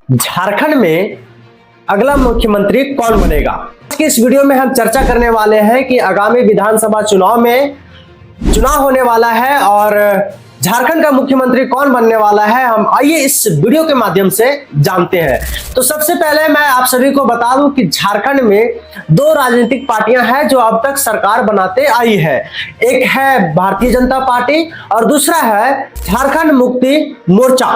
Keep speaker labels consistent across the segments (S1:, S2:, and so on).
S1: झारखंड में अगला मुख्यमंत्री कौन बनेगा। आज की इस वीडियो में हम चर्चा करने वाले हैं कि आगामी विधानसभा चुनाव में चुनाव होने वाला है और झारखंड का मुख्यमंत्री कौन बनने वाला है। हम आइए इस वीडियो के माध्यम से जानते हैं। तो सबसे पहले मैं आप सभी को बता दूं कि झारखंड में दो राजनीतिक पार्टियां हैं जो अब तक सरकार बनाते आई है। एक है भारतीय जनता पार्टी और दूसरा है झारखंड मुक्ति मोर्चा।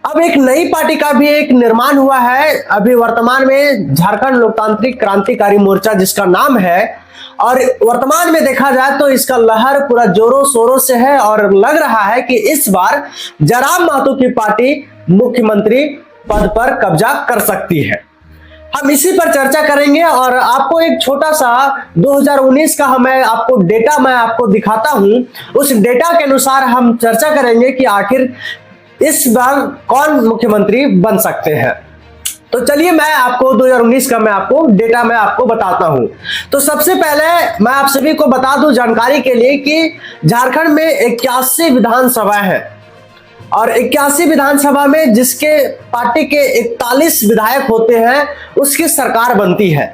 S1: अब एक नई पार्टी का भी एक निर्माण हुआ है अभी वर्तमान में, झारखंड लोकतांत्रिक क्रांतिकारी मोर्चा जिसका नाम है। और वर्तमान में देखा जाए तो इसका लहर पूरा जोरों शोरों से है और लग रहा है कि इस बार जयराम महतो की पार्टी मुख्यमंत्री पद पर कब्जा कर सकती है। हम इसी पर चर्चा करेंगे और आपको एक छोटा सा 2019 का मैं आपको दिखाता हूं। उस डेटा के अनुसार हम चर्चा करेंगे कि आखिर इस बार कौन मुख्यमंत्री बन सकते हैं। तो चलिए मैं आपको 2019 का डेटा बताता हूं। तो सबसे पहले मैं आप सभी को बता दूं जानकारी के लिए कि झारखंड में 81 विधानसभा है और 81 विधानसभा में जिसके पार्टी के 41 विधायक होते हैं उसकी सरकार बनती है।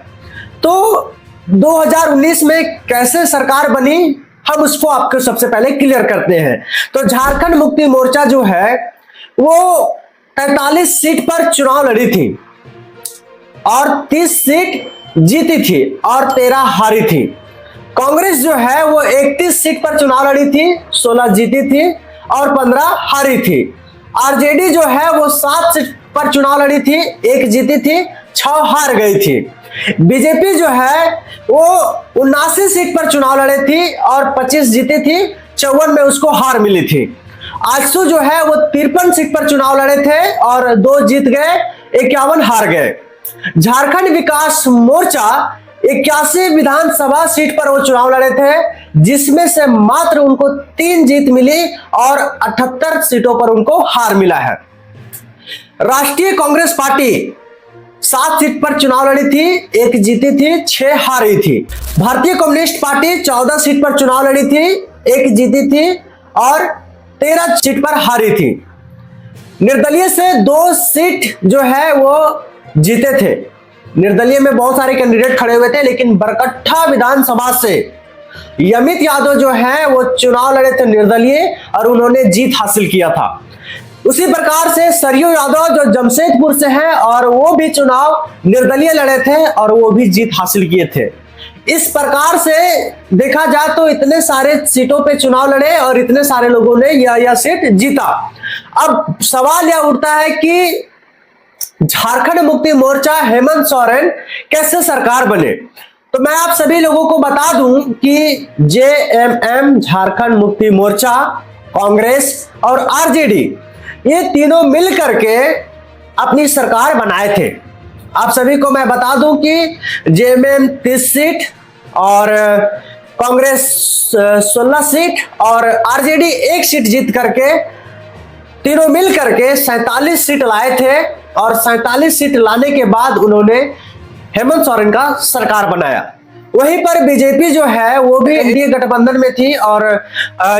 S1: तो 2019 में कैसे सरकार बनी हम उसको आपको सबसे पहले क्लियर करते हैं। तो झारखंड मुक्ति मोर्चा जो है वो 43 सीट पर चुनाव लड़ी थी और 30 सीट जीती थी और 13 हारी थी। कांग्रेस जो है वो 31 सीट पर चुनाव लड़ी थी, 16 जीती थी और 15 हारी थी। आरजेडी जो है वो 7 सीट पर चुनाव लड़ी थी, 1 जीती थी, 6 हार गई थी। बीजेपी जो है वो 79 सीट पर चुनाव लड़ी थी और 25 जीती थी, 54 में उसको हार मिली थी। आजसू जो है वो 53 सीट पर चुनाव लड़े थे और 2 जीत गए, 51 हार गए। झारखंड विकास मोर्चा 81 विधानसभा सीट पर वो चुनाव लड़े थे जिसमें से मात्र उनको 3 जीत मिली और 78 सीटों पर उनको हार मिला है। राष्ट्रीय कांग्रेस पार्टी 7 सीट पर चुनाव लड़ी थी, 1 जीती थी, 6 हारी थी। भारतीय कम्युनिस्ट पार्टी 14 सीट पर चुनाव लड़ी थी, 1 जीती थी और 13 सीट पर हारी थी। निर्दलीय से 2 सीट जो है वो जीते थे। निर्दलीय में बहुत सारे कैंडिडेट खड़े हुए थे लेकिन बरकट्ठा विधानसभा से यमित यादव जो है वो चुनाव लड़े थे निर्दलीय और उन्होंने जीत हासिल किया था। उसी प्रकार से सरयू यादव जो जमशेदपुर से हैं और वो भी चुनाव निर्दलीय लड़े थे और वो भी जीत हासिल किए थे। इस प्रकार से देखा जाए तो इतने सारे सीटों पे चुनाव लड़े और इतने सारे लोगों ने यह सीट जीता। अब सवाल यह उठता है कि झारखंड मुक्ति मोर्चा हेमंत सोरेन कैसे सरकार बने। तो मैं आप सभी लोगों को बता दूं कि जेएमएम, झारखंड मुक्ति मोर्चा, कांग्रेस और आरजेडी ये तीनों मिल करके अपनी सरकार बनाए थे। आप सभी को मैं बता दूं कि जेएमएम 30 सीट और कांग्रेस 16 सीट और आरजेडी 1 सीट जीत करके तीनों मिल करके 47 सीट लाए थे और 47 सीट लाने के बाद उन्होंने हेमंत सोरेन का सरकार बनाया। वहीं पर बीजेपी जो है वो भी एनडीए गठबंधन में थी और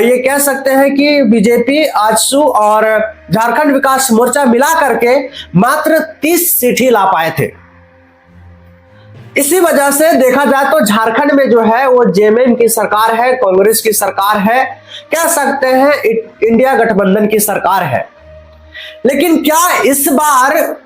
S1: ये कह सकते हैं कि बीजेपी, आजसू और झारखंड विकास मोर्चा मिला करके मात्र 30 सीट ही ला पाए थे। इसी वजह से देखा जाए तो झारखंड में जो है वो जेएमएम की सरकार है, कांग्रेस की सरकार है, कह सकते हैं इंडिया गठबंधन की सरकार है। लेकिन क्या इस बार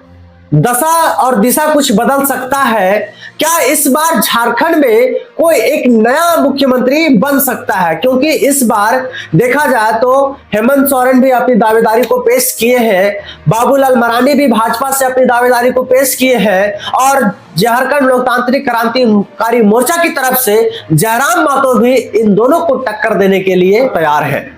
S1: दशा और दिशा कुछ बदल सकता है? क्या इस बार झारखंड में कोई एक नया मुख्यमंत्री बन सकता है? क्योंकि इस बार देखा जाए तो हेमंत सोरेन भी अपनी दावेदारी को पेश किए हैं, बाबूलाल मरांडी भी भाजपा से अपनी दावेदारी को पेश किए हैं और झारखंड लोकतांत्रिक क्रांतिकारी मोर्चा की तरफ से जयराम महतो भी इन दोनों को टक्कर देने के लिए तैयार है।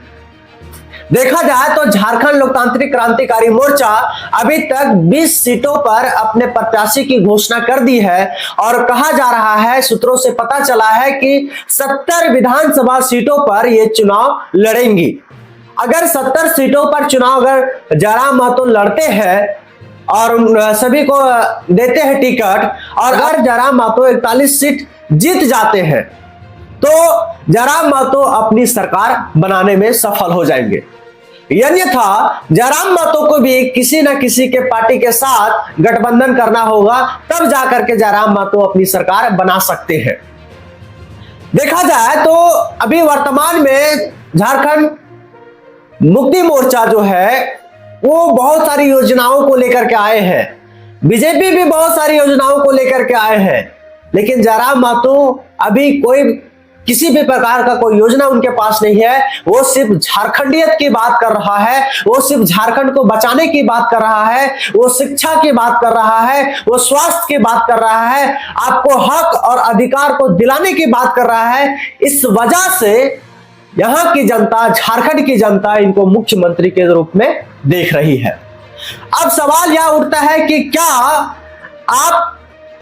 S1: देखा जाए तो झारखंड लोकतांत्रिक क्रांतिकारी मोर्चा अभी तक 20 सीटों पर अपने प्रत्याशी की घोषणा कर दी है और कहा जा रहा है, सूत्रों से पता चला है कि 70 विधानसभा सीटों पर ये चुनाव लड़ेंगी। अगर 70 सीटों पर चुनाव अगर जयराम महतो लड़ते हैं और सभी को देते हैं टिकट और अगर जयराम महतो 41 सीट जीत जाते हैं तो जयराम महतो अपनी सरकार बनाने में सफल हो जाएंगे। अन्यथा जयराम महतो को भी किसी न किसी के पार्टी के साथ गठबंधन करना होगा, तब जाकर के जयराम महतो अपनी सरकार बना सकते हैं। देखा जाए तो अभी वर्तमान में झारखंड मुक्ति मोर्चा जो है वो बहुत सारी योजनाओं को लेकर के आए हैं, बीजेपी भी बहुत सारी योजनाओं को लेकर के आए हैं, लेकिन जयराम महतो अभी किसी भी प्रकार का कोई योजना उनके पास नहीं है। वो सिर्फ झारखंडियत की बात कर रहा है, वो सिर्फ झारखंड को बचाने की बात कर रहा है, वो शिक्षा की बात कर रहा है, वो स्वास्थ्य की बात कर रहा है, आपको हक और अधिकार को दिलाने की बात कर रहा है। इस वजह से यहां की जनता, झारखंड की जनता इनको मुख्यमंत्री के रूप में देख रही है। अब सवाल यह उठता है कि क्या आप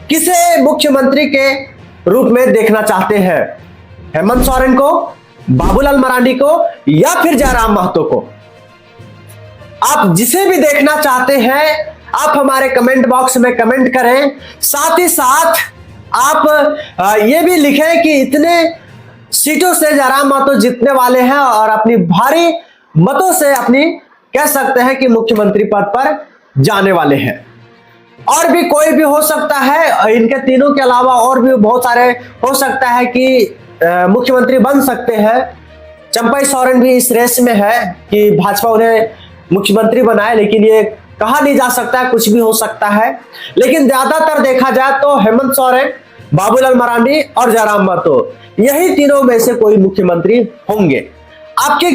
S1: किसे मुख्यमंत्री के रूप में देखना चाहते हैं, हेमंत सोरेन को, बाबूलाल मरांडी को या फिर जयराम महतो को? आप जिसे भी देखना चाहते हैं आप हमारे कमेंट बॉक्स में कमेंट करें। साथ ही साथ आप ये भी लिखें कि इतने सीटों से जयराम महतो जीतने वाले हैं और अपनी भारी मतों से अपनी कह सकते हैं कि मुख्यमंत्री पद पर जाने वाले हैं। और भी कोई भी हो सकता है, इनके तीनों के अलावा और भी बहुत सारे हो सकता है कि मुख्यमंत्री बन सकते हैं। चंपई सोरेन भी इस रेस में है कि भाजपा उन्हें मुख्यमंत्री बनाए, लेकिन ये कहा नहीं जा सकता है, कुछ भी हो सकता है। लेकिन ज्यादातर देखा जाए तो हेमंत सोरेन, बाबूलाल मरांडी और जयराम महतो, यही तीनों में से कोई मुख्यमंत्री होंगे। आपके